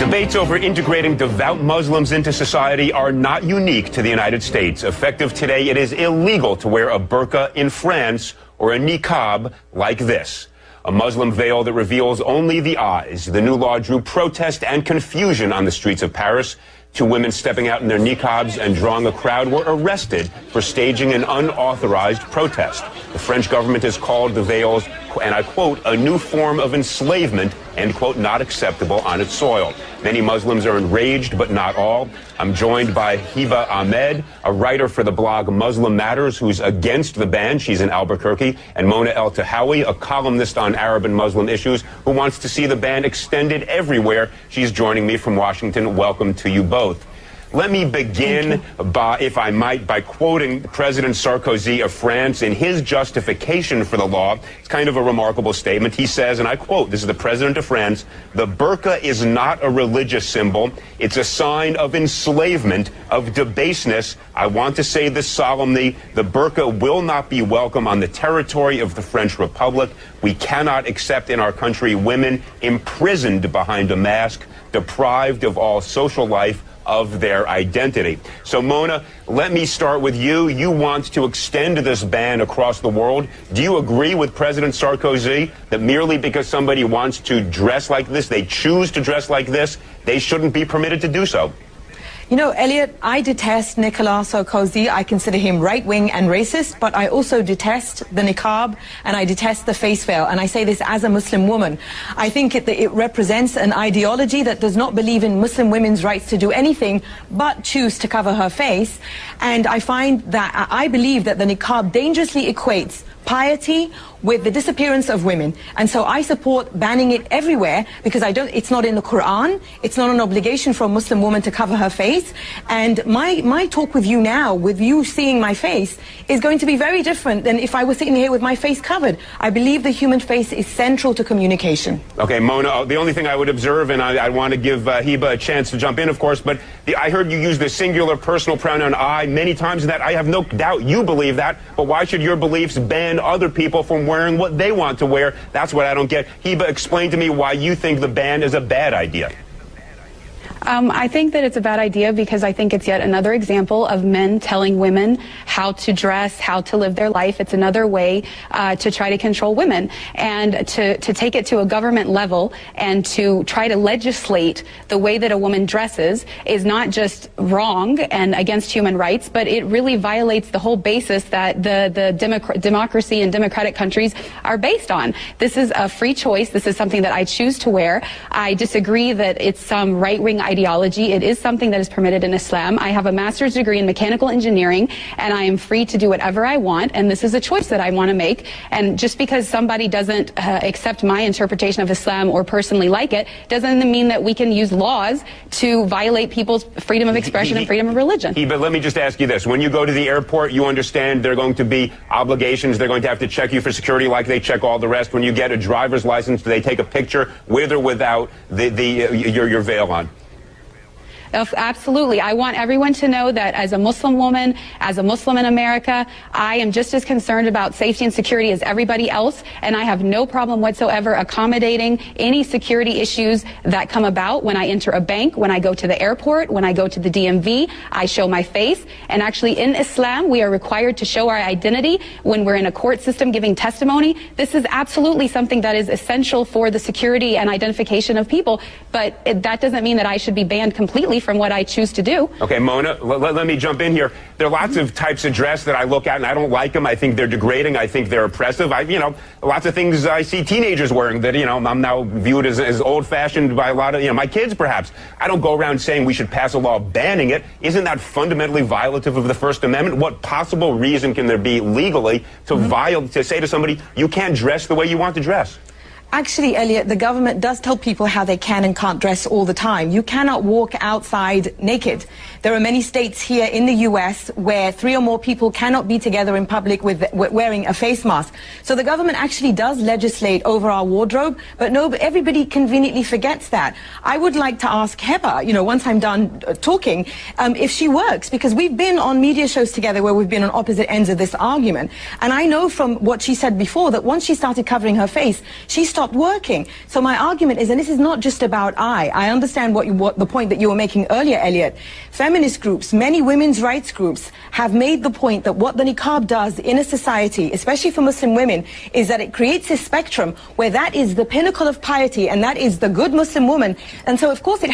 Debates over integrating devout Muslims into society are not unique to the United States. Effective today, it is illegal to wear a burqa in France or a niqab like this, a Muslim veil that reveals only the eyes. The new law drew protest and confusion on the streets of Paris. Two women stepping out in their niqabs and drawing a crowd were arrested for staging an unauthorized protest. The French government has called the veils, and I quote, a new form of enslavement, end quote, not acceptable on its soil. Many Muslims are enraged, but not all. I'm joined by Hiba Ahmed, a writer for the blog Muslim Matters, who's against the ban. She's in Albuquerque. And Mona El Tahawi, a columnist on Arab and Muslim issues, who wants to see the ban extended everywhere. She's joining me from Washington. Welcome to you both. Let me begin by, if I might, by quoting President Sarkozy of France in his justification for the law. It's kind of a remarkable statement. He says, and I quote, this is the President of France, "The burqa is not a religious symbol. It's a sign of enslavement, of debaseness. I want to say this solemnly. The burqa will not be welcome on the territory of the French Republic. We cannot accept in our country women imprisoned behind a mask, deprived of all social life, of their identity." So, Mona, let me start with you. You want to extend this ban across the world. Do you agree with President Sarkozy that merely because somebody wants to dress like this, they choose to dress like this, they shouldn't be permitted to do so? You know, Elliot, I detest Nicolas Sarkozy. I consider him right-wing and racist, but I also detest the niqab and I detest the face veil. And I say this as a Muslim woman. I think it represents an ideology that does not believe in Muslim women's rights to do anything but choose to cover her face. And I find that I believe that the niqab dangerously equates piety with the disappearance of women. And so I support banning it everywhere because it's not in the Quran, it's not an obligation for a Muslim woman to cover her face. And my talk with you now, with you seeing my face, is going to be very different than if I was sitting here with my face covered. I believe the human face is central to communication. Okay, Mona, the only thing I would observe, and I want to give Hiba a chance to jump in, of course, but I heard you use the singular personal pronoun I many times, and that I have no doubt you believe that, but why should your beliefs ban other people from wearing what they want to wear? That's what I don't get. Hiba, explain to me why you think the ban is a bad idea. I think that it's a bad idea because I think it's yet another example of men telling women how to dress, how to live their life. It's another way to try to control women, and to take it to a government level and to try to legislate the way that a woman dresses is not just wrong and against human rights, but it really violates the whole basis that the democracy and democratic countries are based on. This is a free choice. This is something that I choose to wear. I disagree that it's some right-wing ideology. It is something that is permitted in Islam. I have a master's degree in mechanical engineering, and I am free to do whatever I want, and this is a choice that I want to make. And just because somebody doesn't accept my interpretation of Islam or personally like it, doesn't mean that we can use laws to violate people's freedom of expression and freedom of religion. But let me just ask you this. When you go to the airport, you understand there are going to be obligations. They're going to have to check you for security like they check all the rest. When you get a driver's license, do they take a picture with or without your veil on? Absolutely. I want everyone to know that as a Muslim woman, as a Muslim in America, I am just as concerned about safety and security as everybody else, and I have no problem whatsoever accommodating any security issues that come about when I enter a bank, when I go to the airport, when I go to the DMV. I show my face, and actually in Islam, we are required to show our identity when we're in a court system giving testimony. This is absolutely something that is essential for the security and identification of people, but that doesn't mean that I should be banned completely from what I choose to do. Okay, Mona, let me jump in here. There are lots of types of dress that I look at and I don't like them. I think they're degrading. I think they're oppressive. Lots of things I see teenagers wearing that, I'm now viewed as old-fashioned by a lot of, my kids perhaps. I don't go around saying we should pass a law banning it. Isn't that fundamentally violative of the First Amendment? What possible reason can there be legally to say to somebody, you can't dress the way you want to dress? Actually, Elliot, the government does tell people how they can and can't dress all the time. You cannot walk outside naked. There are many states here in the US where 3 or more people cannot be together in public with wearing a face mask. So the government actually does legislate over our wardrobe, but everybody conveniently forgets that. I would like to ask Heba, once I'm done talking, if she works, because we've been on media shows together where we've been on opposite ends of this argument. And I know from what she said before that once she started covering her face, she started stopped working. So my argument is, and this is not just about I understand what the point that you were making earlier, Elliot. Feminist groups, many women's rights groups have made the point that what the niqab does in a society, especially for Muslim women, is that it creates a spectrum where that is the pinnacle of piety and that is the good Muslim woman. And so of course it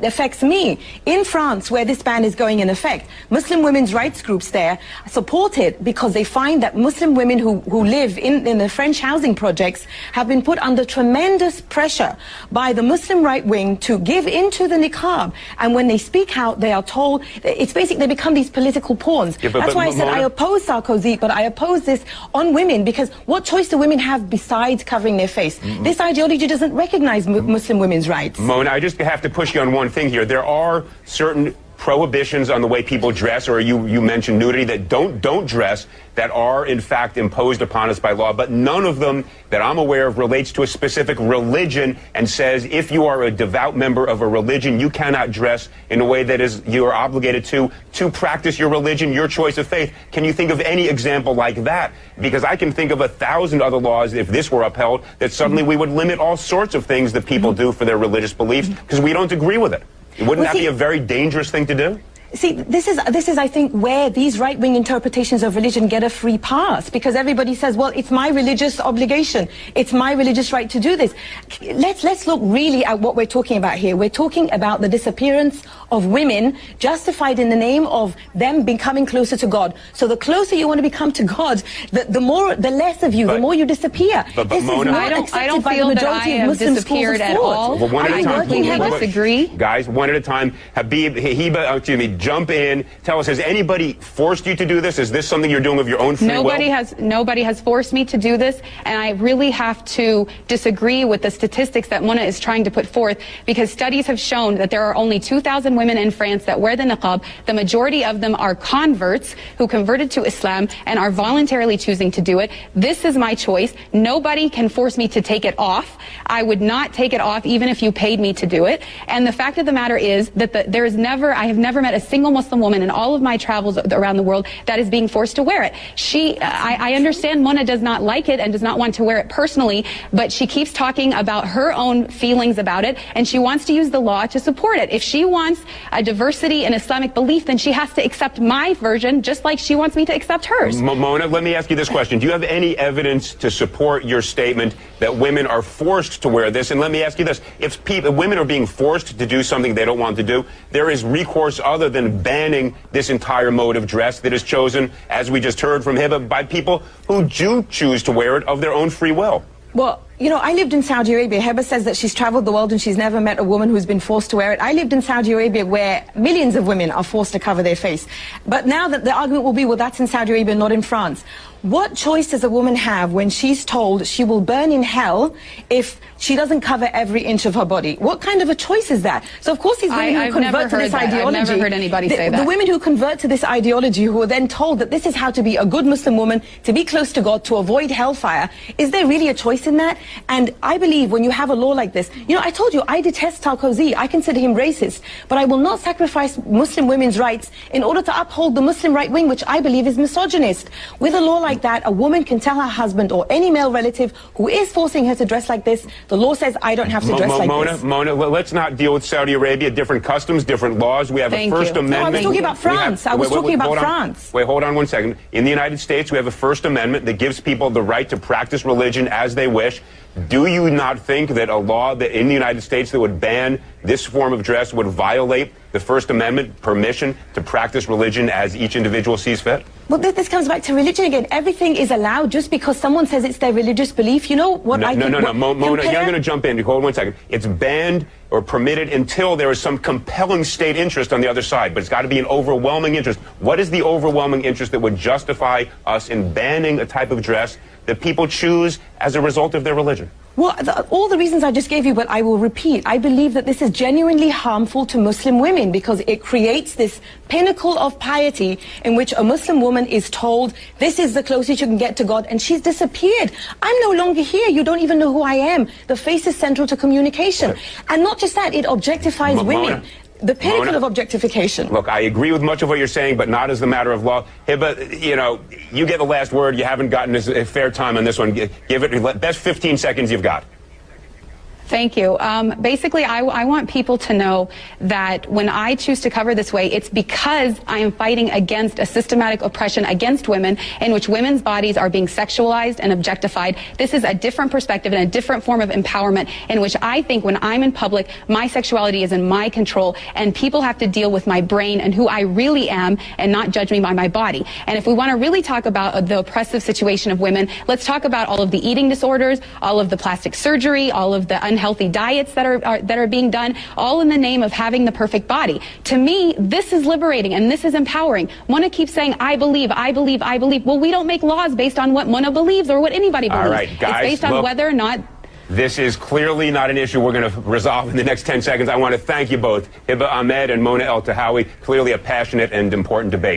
affects me. In France, where this ban is going in effect, Muslim women's rights groups there support it because they find that Muslim women who live in the French housing projects have been put under tremendous pressure by the Muslim right wing to give into the niqab. And when they speak out, they are told, it's basically they become these political pawns. Yeah, that's why I said I oppose Sarkozy, but I oppose this on women, because what choice do women have besides covering their face? This ideology doesn't recognize Muslim women's rights. Mona, I just have to push you on one thing here. There are certain prohibitions on the way people dress, or you mentioned nudity, that don't dress, that are in fact imposed upon us by law, but none of them that I'm aware of relates to a specific religion and says if you are a devout member of a religion, you cannot dress in a way that is you are obligated to practice your religion, your choice of faith. Can you think of any example like that? Because I can think of 1,000 other laws, if this were upheld, that suddenly we would limit all sorts of things that people do for their religious beliefs because we don't agree with it. Wouldn't that be a very dangerous thing to do? See, this is, I think, where these right-wing interpretations of religion get a free pass, because everybody says, well, it's my religious obligation, it's my religious right to do this. Let's look really at what we're talking about here. We're talking about the disappearance of women justified in the name of them becoming closer to God. So the closer you want to become to God, the less of you, the more you disappear. This Mona, I don't feel that I have disappeared at all. Well, one at a time. I disagree. Guys, one at a time. Habib, Hiba, excuse me, jump in. Tell us, has anybody forced you to do this? Is this something you're doing of your own free will? Nobody has forced me to do this, and I really have to disagree with the statistics that Mona is trying to put forth, because studies have shown that there are only 2,000 women in France that wear the niqab. The majority of them are converts who converted to Islam and are voluntarily choosing to do it. This is my choice. Nobody can force me to take it off. I would not take it off even if you paid me to do it. And the fact of the matter is that I have never met a single Muslim woman in all of my travels around the world that is being forced to wear it. I understand Mona does not like it and does not want to wear it personally, but she keeps talking about her own feelings about it, and she wants to use the law to support it. If she wants a diversity in Islamic belief, then she has to accept my version just like she wants me to accept hers. Mona, let me ask you this question. Do you have any evidence to support your statement that women are forced to wear this? And let me ask you this. If women are being forced to do something they don't want to do, there is recourse other than banning this entire mode of dress that is chosen, as we just heard from Hiba, by people who do choose to wear it of their own free will. Well, you know, I lived in Saudi Arabia. Heba says that she's traveled the world and she's never met a woman who's been forced to wear it. I lived in Saudi Arabia where millions of women are forced to cover their face. But now that the argument will be, well, that's in Saudi Arabia, not in France. What choice does a woman have when she's told she will burn in hell if she doesn't cover every inch of her body? What kind of a choice is that? So of course these women who convert to this ideology, I've never heard anybody say that. The women who convert to this ideology, who are then told that this is how to be a good Muslim woman, to be close to God, to avoid hellfire, is there really a choice in that? And I believe when you have a law like this, you know, I told you, I detest Sarkozy. I consider him racist, but I will not sacrifice Muslim women's rights in order to uphold the Muslim right wing, which I believe is misogynist. With a law like that, a woman can tell her husband or any male relative who is forcing her to dress like this, the law says I don't have to dress like this. Mona, let's not deal with Saudi Arabia, different customs, different laws. We have a First Amendment. No, I was talking about France. I was talking about France. Wait, hold on one second. In the United States, we have a First Amendment that gives people the right to practice religion as they wish. Do you not think that a law that in the United States that would ban this form of dress would violate the First Amendment permission to practice religion as each individual sees fit? Well, this comes back to religion again. Everything is allowed just because someone says it's their religious belief. You know what I think? No, Mona, you're going to jump in. Hold 1 second. It's banned or permitted until there is some compelling state interest on the other side, but it's got to be an overwhelming interest. What is the overwhelming interest that would justify us in banning a type of dress that people choose as a result of their religion? Well, all the reasons I just gave you, but I will repeat. I believe that this is genuinely harmful to Muslim women because it creates this pinnacle of piety in which a Muslim woman is told, this is the closest you can get to God, and she's disappeared. I'm no longer here. You don't even know who I am. The face is central to communication. And not just that, it objectifies women. The pinnacle of objectification. Look, I agree with much of what you're saying, but not as the matter of law. Hiba, you know, you get the last word. You haven't gotten a fair time on this one. Give it best 15 seconds you've got. Thank you. Basically, I want people to know that when I choose to cover this way, it's because I am fighting against a systematic oppression against women in which women's bodies are being sexualized and objectified. This is a different perspective and a different form of empowerment in which I think when I'm in public, my sexuality is in my control and people have to deal with my brain and who I really am and not judge me by my body. And if we want to really talk about the oppressive situation of women, let's talk about all of the eating disorders, all of the plastic surgery, all of the unhealthy diets that are being done, all in the name of having the perfect body. To me, this is liberating and this is empowering. Mona keeps saying, I believe, I believe, I believe. Well, we don't make laws based on what Mona believes or what anybody believes. All right, guys, it's based on whether or not... This is clearly not an issue we're going to resolve in the next 10 seconds. I want to thank you both, Hiba Ahmed and Mona El Tahawi. Clearly a passionate and important debate.